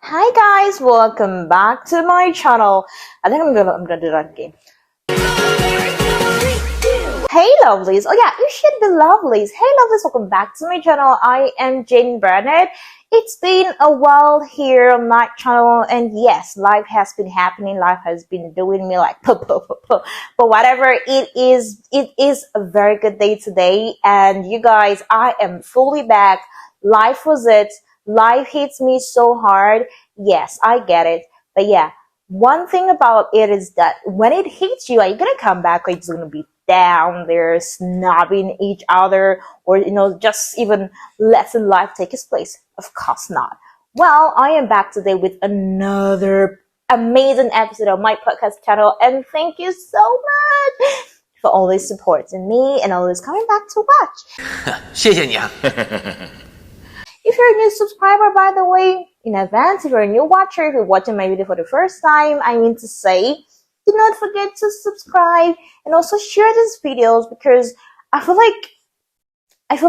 Hi guys, welcome back to my channel. I think I'm gonna do that again. Hey lovelies, oh yeah, you should be lovelies. Hey lovelies, welcome back to my channel. I am Jane Burnett. It's been a while here on my channel, and yes, life has been happening. Life has been doing me like but whatever it is a very good day today. And you guys, I am fully back. Life was it. Life hits me so hard. Yes, I get it. But yeah, one thing about it is that when it hits you, are you gonna come back or it's gonna be down there snobbing each other, or just even letting life take its place? Of course not. Well, I am back today with another amazing episode of my podcast channel, and thank you so much for always supporting me and always coming back to watch. 谢谢你啊。 If you're a new subscriber, by the way, in advance, if you're a new watcher, if you're watching my video for the first time, I mean to say, do not forget to subscribe and also share these videos, because I feel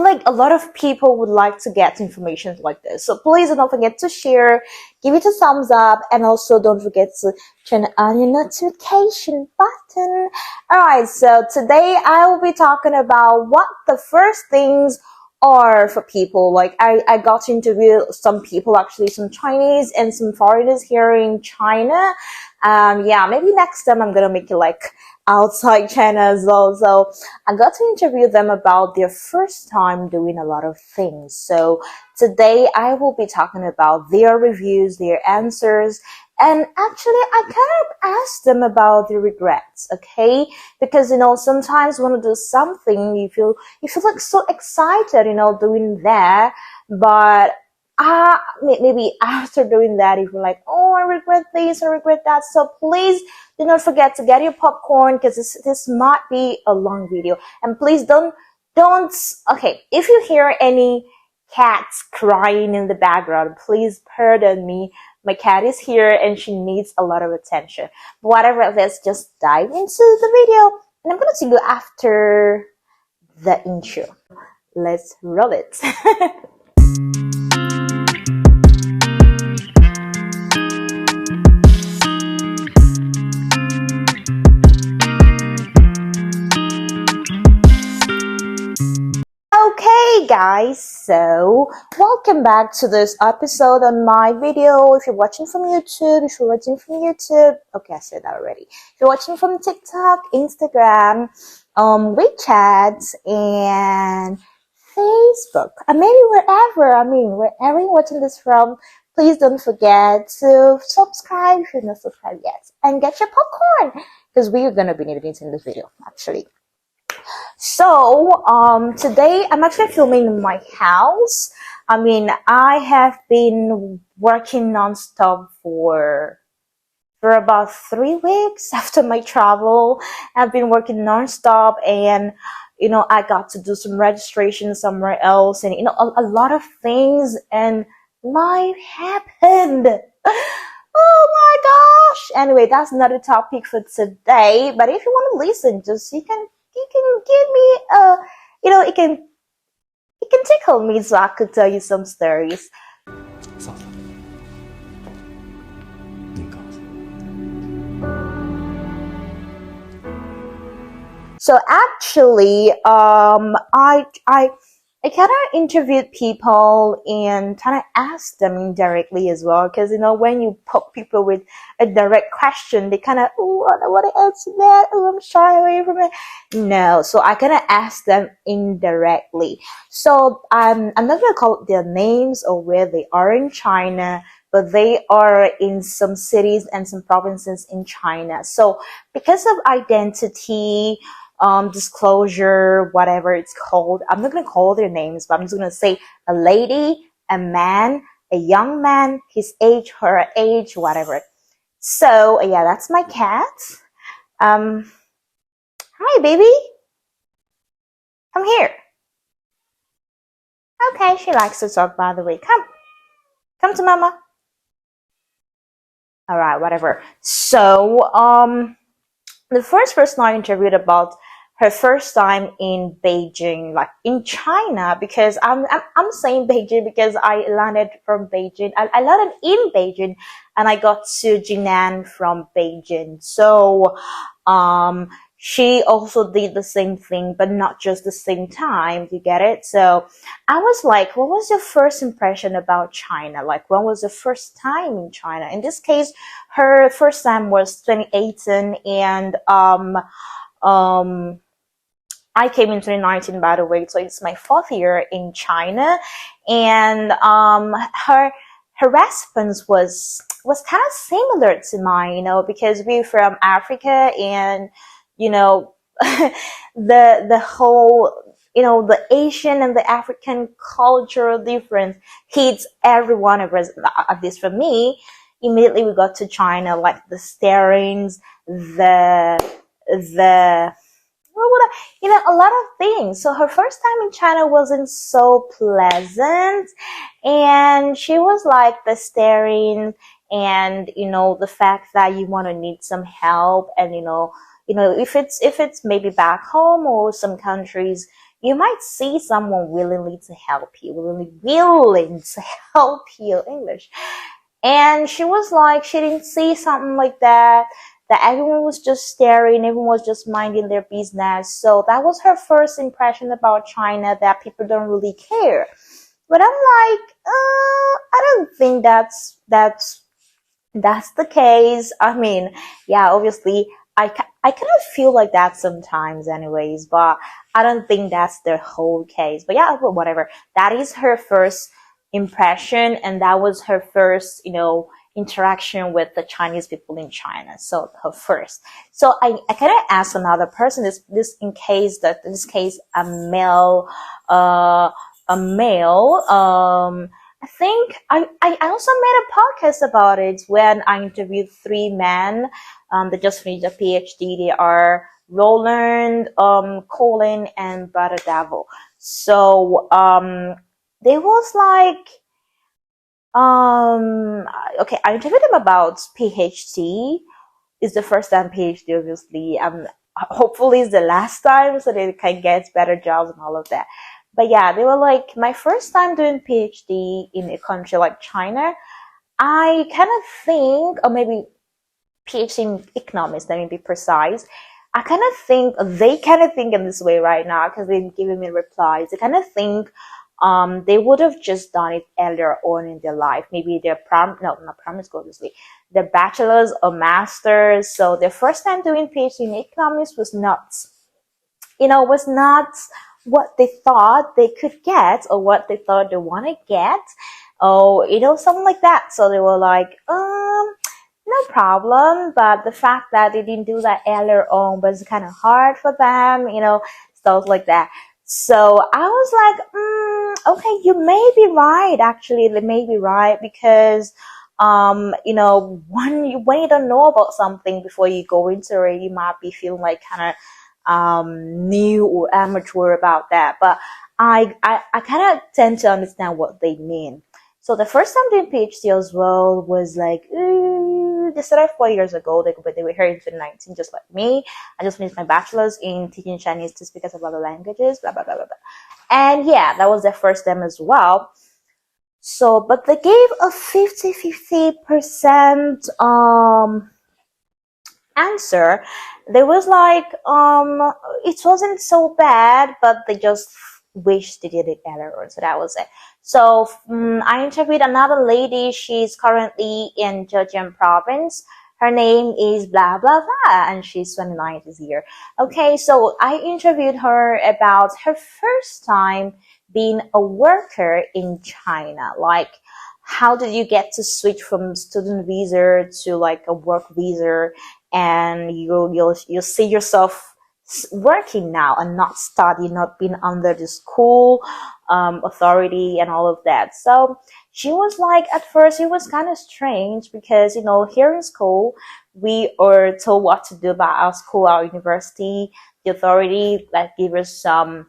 like a lot of people would like to get information like this. So please don't forget to share, give it a thumbs up, and also don't forget to turn on your notification button. Alright, so today I will be talking about what the first things are for people. Like I got to interview some people, actually some Chinese and some foreigners here in China. Yeah, maybe next time I'm gonna make it like outside China as well. So I got to interview them about their first time doing a lot of things. So today I will be talking about their reviews, their answers, and actually I kind of asked them about their regrets, okay? Because sometimes when you do something, you feel like so excited, doing that, but maybe after doing that, you feel like, oh, I regret this, I regret that. So please do not forget to get your popcorn, because this might be a long video. And please don't, okay, if you hear any cats crying in the background, please pardon me. My cat is here and she needs a lot of attention. But whatever, let's just dive into the video. And I'm gonna see you after the intro. Let's roll it. Okay guys, so welcome back to this episode on my video. If you're watching from YouTube, okay, I said that already. If you're watching from TikTok, Instagram, WeChat, and Facebook, and maybe wherever you're watching this from, please don't forget to subscribe if you're not subscribed yet, and get your popcorn, because we are gonna be needing it in this video, actually. So, today I'm actually filming in my house. I have been working nonstop for about 3 weeks after my travel. I've been working nonstop, and I got to do some registration somewhere else, and a lot of things, and life happened. Oh my gosh! Anyway, that's not a topic for today. But if you want to listen, you can give me it can tickle me, so I could tell you some stories. So actually, I kind of interviewed people and kind of asked them indirectly as well, because when you poke people with a direct question, they kind of, oh, I don't want to answer that, oh, I'm shy away from it. No, so I kind of asked them indirectly. So I'm not gonna call their names or where they are in China, but they are in some cities and some provinces in China. So because of identity, disclosure, whatever it's called, I'm not going to call their names, but I'm just going to say a lady, a man, a young man, his age, her age, whatever. So yeah, that's my cat. Hi baby, come here. Okay, she likes to talk, by the way. Come to mama. All right, whatever. So the first person I interviewed about her first time in Beijing, like in China, because I'm saying Beijing because I landed from Beijing. I landed in Beijing, and I got to Jinan from Beijing. So, she also did the same thing, but not just the same time. You get it? So, I was like, what was your first impression about China? Like, when was the first time in China? In this case, her first time was 2018, and um, I came in 2019, by the way, so it's my fourth year in China, and her response was kind of similar to mine, because we're from Africa, and you know, the whole, the Asian and the African cultural difference hits every one of us. At least for me, immediately we got to China, like the starings, the what would a lot of things. So her first time in China wasn't so pleasant, and she was like the staring, and the fact that you want to need some help, and if it's maybe back home or some countries, you might see someone willingly to help you, willing to help you, English. And she was like, she didn't see something like that everyone was just staring, everyone was just minding their business. So that was her first impression about China, that people don't really care. But I'm like, I don't think that's the case. I mean, yeah, obviously, I kind of feel like that sometimes anyways, but I don't think that's the whole case. But yeah, but whatever. That is her first impression, and that was her first, interaction with the Chinese people in China. So her first. So I kind of asked another person, this in this case, a male, I think I also made a podcast about it when I interviewed three men, that just finished a PhD. They are Roland, Colin, and Brother Devil. So, they was like, okay, I interviewed them about PhD. It's the first time PhD, obviously. Hopefully it's the last time, so they can get better jobs and all of that. But yeah, they were like, my first time doing PhD in a country like China. I kind of think, or maybe PhD in economics, let me be precise. I kind of think, they kind of think in this way right now, because they're giving me replies. They kind of think they would have just done it earlier on in their life. Maybe their not primary school, obviously, their bachelor's or master's. So their first time doing PhD in economics was not what they thought they could get, or what they thought they want to get, or something like that. So they were like, no problem. But the fact that they didn't do that earlier on was kind of hard for them, stuff like that. So I was like, okay, you may be right. Actually, they may be right, because when you don't know about something before you go into it, you might be feeling like kind of new or amateur about that. But I kind of tend to understand what they mean. So the first time doing PhD as well was like, they started 4 years ago. They were here in 2019, just like me. I just finished my bachelor's in teaching Chinese to speakers of other languages, blah, blah, blah, blah, blah. And yeah, that was their first time as well. So, but they gave a 50% answer. There was like, it wasn't so bad, but they just wished they did it earlier. So that was it. So I interviewed another lady. She's currently in Zhejiang province. Her name is blah, blah, blah, and she's 29 this year. Okay, so I interviewed her about her first time being a worker in China. Like, how did you get to switch from student visa to like a work visa, and you'll see yourself working now and not studying, not being under the school authority and all of that. So she was like, at first it was kind of strange, because here in school we are told what to do by our school, our university, the authority like give us some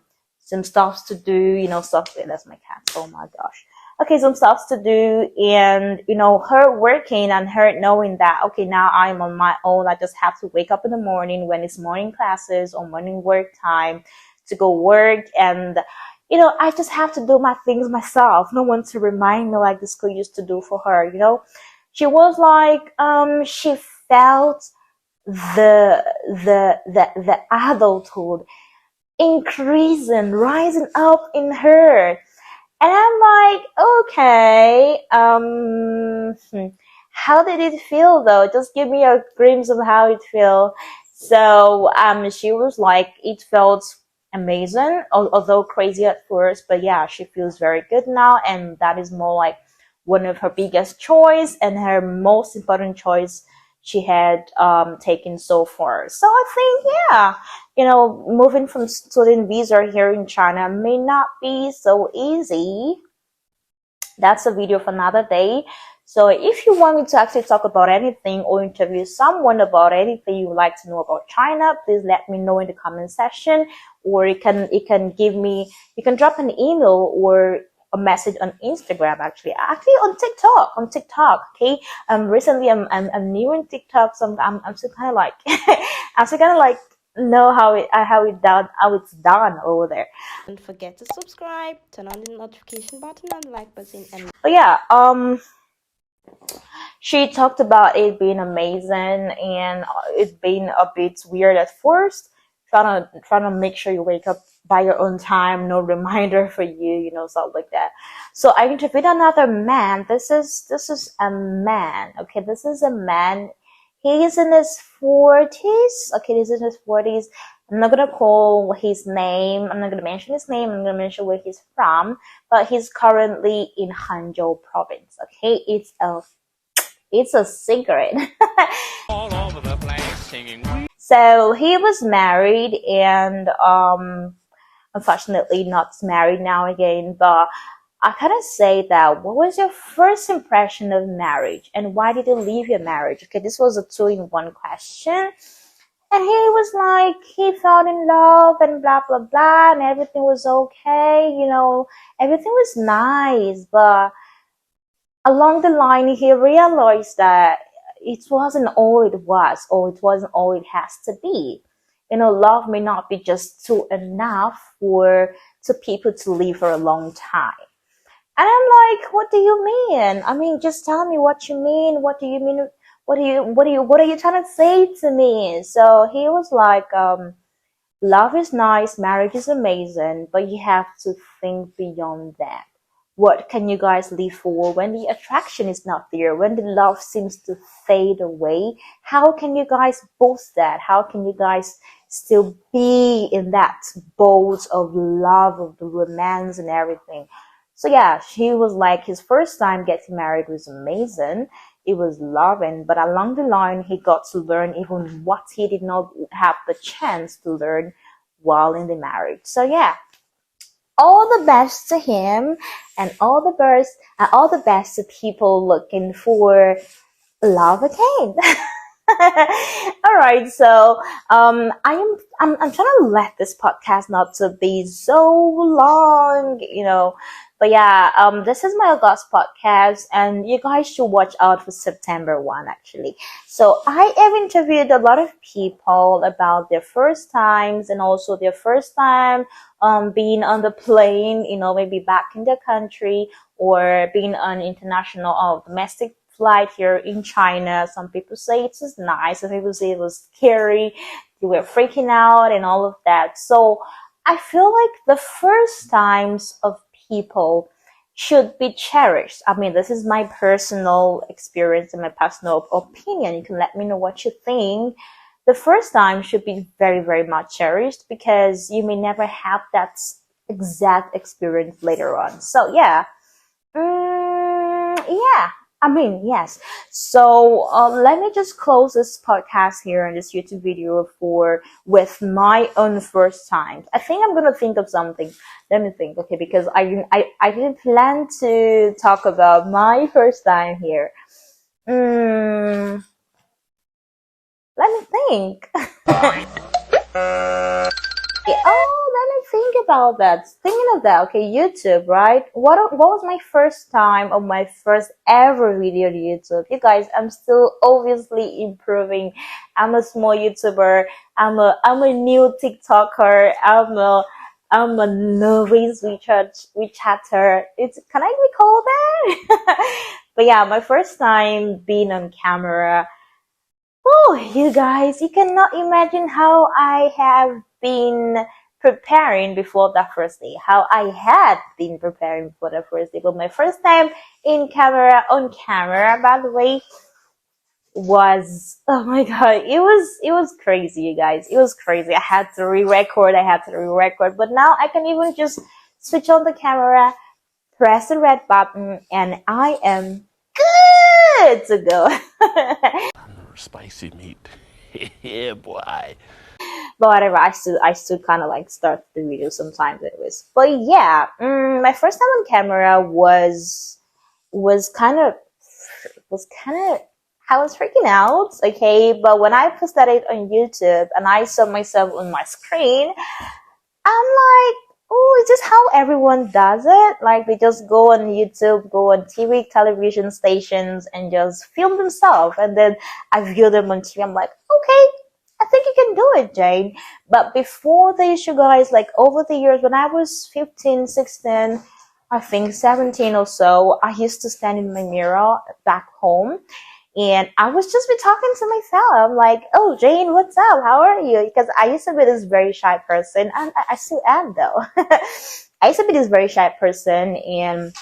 stuff to do, stuff. That's my cat. Oh my gosh. okay, some stuff to do, and her working and her knowing that, okay, now I'm on my own. I just have to wake up in the morning when it's morning classes or morning work time to go work, and I just have to do my things myself. No one to remind me like the school used to do for her. She was like, she felt the adulthood increasing, rising up in her. And I'm like, okay, how did it feel though? Just give me a glimpse of how it felt. So, she was like, it felt amazing, although crazy at first, but yeah, she feels very good now, and that is more like one of her biggest choice and her most important choice she had taken so far. So I think, yeah, moving from student visa here in China may not be so easy. That's a video for another day. So if you want me to actually talk about anything or interview someone about anything you would like to know about China, please let me know in the comment section, or you can drop an email or a message on Instagram, actually on TikTok. Okay. Recently I'm new in TikTok, so I'm still kind of like I'm still kind of like know how it's done over there. Don't forget to subscribe, turn on the notification button and the like button. And but yeah, she talked about it being amazing and it being a bit weird at first, trying to make sure you wake up by your own time, no reminder for you, stuff like that. So I interviewed another man. This is a man. Okay, this is a man. He is in his 40s. Okay, he's in his 40s. I'm not gonna call his name. I'm not gonna mention his name. I'm gonna mention where he's from. But he's currently in Hangzhou province. Okay, it's a secret. all over the place singing. So he was married and unfortunately not married now again. But I kind of say that, what was your first impression of marriage and why did you leave your marriage? Okay, this was a 2-in-1 question. And he was like, he fell in love and blah, blah, blah, and everything was okay, everything was nice, but along the line, he realized that it wasn't all it was, or it wasn't all it has to be. Love may not be just too enough to people to live for a long time. And I'm like, what do you mean? I mean, just tell me what you mean. What do you mean? What are you trying to say to me? So he was like, love is nice, marriage is amazing, but you have to think beyond that. What can you guys live for when the attraction is not there, when the love seems to fade away? How can you guys boost that? How can you guys still be in that boat of love, of the romance and everything? So yeah, he was like, his first time getting married was amazing. It was loving, but along the line, he got to learn even what he did not have the chance to learn while in the marriage. So yeah, all the best to him, and all the best to people looking for love again. All right, so I'm trying to let this podcast not to be so long, but yeah, this is my August podcast, and you guys should watch out for September 1 actually. So I have interviewed a lot of people about their first times and also their first time being on the plane, maybe back in their country, or being on international or domestic flight here in China. Some people say it was nice, some people say it was scary, you were freaking out and all of that. So I feel like the first times of people should be cherished. I mean, this is my personal experience and my personal opinion. You can let me know what you think. The first time should be very, very much cherished, because you may never have that exact experience later on. So yeah. Yeah, I mean, yes. So let me just close this podcast here and this YouTube video with my own first time. I think I'm gonna think of something. Let me think, okay? Because I didn't plan to talk about my first time here. Let me think. Oh, let me think about that. Thinking of that, okay, YouTube, right? What was my first time of my first ever video on YouTube? You guys, I'm still obviously improving. I'm a small YouTuber. I'm a new TikToker. I'm a novice WeChatter. Can I be called that? But yeah, my first time being on camera. Oh, you guys, you cannot imagine how I have been preparing before that first day. How I had been preparing for the first day. But my first time on camera, by the way, was, oh my god, it was crazy, you guys. It was crazy. I had to re-record, but now I can even just switch on the camera, press the red button, and I am good to go. Spicy meat. Yeah, boy. But whatever, I still kind of like start the video sometimes, anyways. But yeah, my first time on camera was kind of was kind of I was freaking out, okay. But when I posted it on YouTube and I saw myself on my screen, I'm like, oh, is this how everyone does it? Like they just go on YouTube, go on TV, television stations, and just film themselves, and then I view them on TV. I'm like, okay, I think you can do it, Jane. But before the issue, guys, like over the years, when I was 15, 16, I think 17 or so, I used to stand in my mirror back home and I was just be talking to myself. I'm like, oh, Jane, what's up? How are you? Because I used to be this very shy person, and I still am, though. I used to be this very shy person, and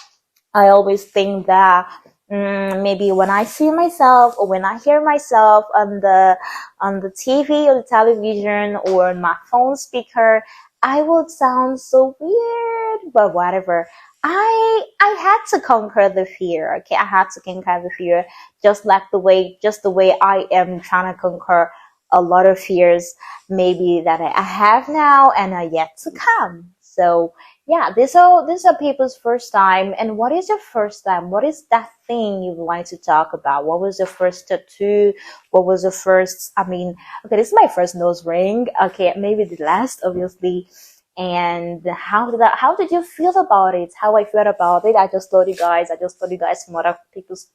I always think that maybe when I see myself or when I hear myself on the TV or the television or on my phone speaker, I would sound so weird. But whatever. I had to conquer the fear. Okay, I had to conquer the fear, just the way I am trying to conquer a lot of fears, maybe that I have now and are yet to come. So yeah, these are people's first time. And what is your first time? What is that thing you would like to talk about? What was your first tattoo? What was your first? I mean, okay, this is my first nose ring. Okay, maybe the last, obviously. And how did you feel about it? How I felt about it? I just told you guys. I just told you guys some other people's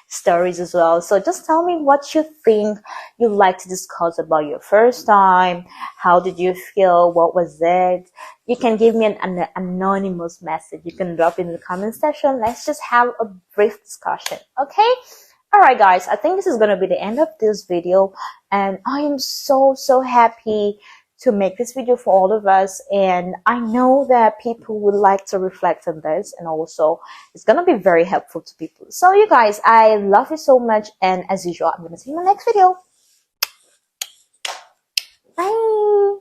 stories as well. So just tell me what you think you'd like to discuss about your first time. How did you feel? What was it? You can give me an anonymous message. You can drop in the comment section. Let's just have a brief discussion. Okay? Alright guys, I think this is going to be the end of this video. And I am so happy to make this video for all of us, and I know that people would like to reflect on this, and also it's gonna be very helpful to people. So you guys, I love you so much, and as usual, I'm gonna see you in my next video. Bye.